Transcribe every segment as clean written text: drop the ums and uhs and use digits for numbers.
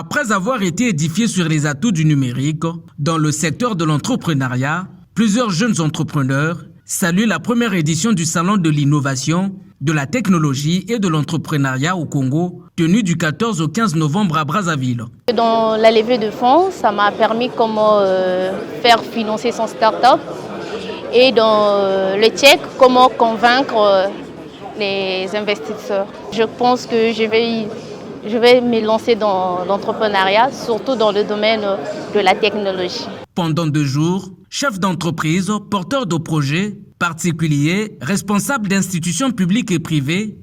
Après avoir été édifiés sur les atouts du numérique dans le secteur de l'entrepreneuriat, plusieurs jeunes entrepreneurs saluent la première édition du Salon de l'innovation, de la technologie et de l'entrepreneuriat au Congo, tenu du 14 au 15 novembre à Brazzaville. Dans la levée de fonds, ça m'a permis comment faire financer son start-up et dans le tchèque, comment convaincre les investisseurs. Je pense que je vais me lancer dans l'entrepreneuriat, surtout dans le domaine de la technologie. Pendant 2 jours, chefs d'entreprise, porteurs de projets, particuliers, responsables d'institutions publiques et privées,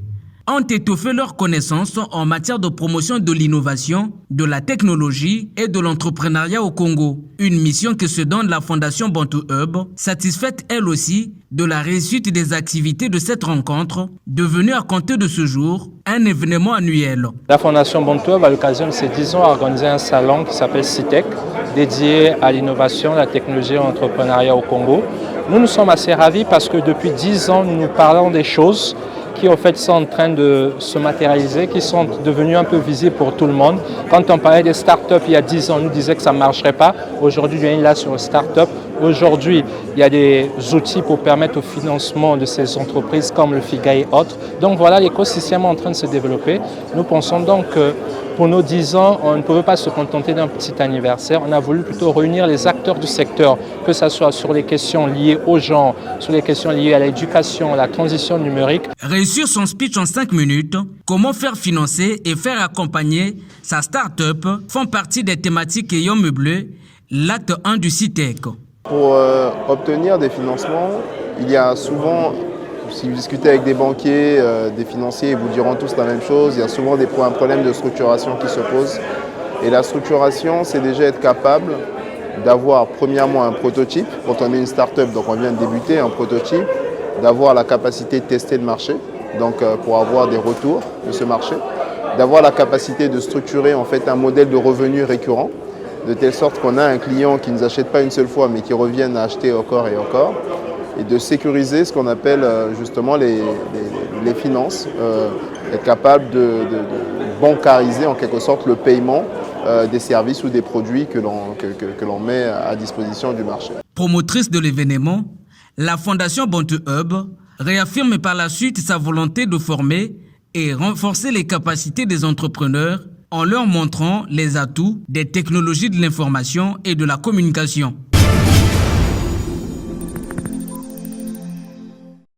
ont étoffé leurs connaissances en matière de promotion de l'innovation, de la technologie et de l'entrepreneuriat au Congo. Une mission que se donne la Fondation Bantu Hub, satisfaite elle aussi de la réussite des activités de cette rencontre, devenue à compter de ce jour un événement annuel. La Fondation Bantu Hub, à l'occasion de ses 10 ans, a organisé un salon qui s'appelle CITEC, dédié à l'innovation, la technologie et l'entrepreneuriat au Congo. Nous sommes assez ravis parce que depuis 10 ans, nous parlons des choses qui en fait sont en train de se matérialiser, qui sont devenues un peu visibles pour tout le monde. Quand on parlait des startups il y a 10 ans, on nous disait que ça ne marcherait pas. Aujourd'hui, on est là sur les startups. Aujourd'hui, il y a des outils pour permettre au financement de ces entreprises comme le FIGA et autres. Donc voilà, l'écosystème est en train de se développer. Nous pensons donc que pour nos 10 ans, on ne pouvait pas se contenter d'un petit anniversaire. On a voulu plutôt réunir les acteurs du secteur, que ce soit sur les questions liées aux gens, sur les questions liées à l'éducation, à la transition numérique. Réussir son speech en 5 minutes, comment faire financer et faire accompagner sa start-up font partie des thématiques ayant meublé l'acte 1 du CITEC. Pour obtenir des financements, il y a souvent, si vous discutez avec des banquiers, des financiers, ils vous diront tous la même chose. Il y a souvent un problème de structuration qui se pose. Et la structuration, c'est déjà être capable d'avoir premièrement un prototype. Quand on est une start-up, donc on vient de débuter, un prototype, d'avoir la capacité de tester le marché, donc pour avoir des retours de ce marché, d'avoir la capacité de structurer en fait un modèle de revenus récurrent, de telle sorte qu'on a un client qui ne nous achète pas une seule fois, mais qui revienne à acheter encore et encore, et de sécuriser ce qu'on appelle justement les finances, être capable de bancariser en quelque sorte le paiement des services ou des produits que l'on met à disposition du marché. Promotrice de l'événement, la Fondation Bantu Hub réaffirme par la suite sa volonté de former et renforcer les capacités des entrepreneurs en leur montrant les atouts des technologies de l'information et de la communication.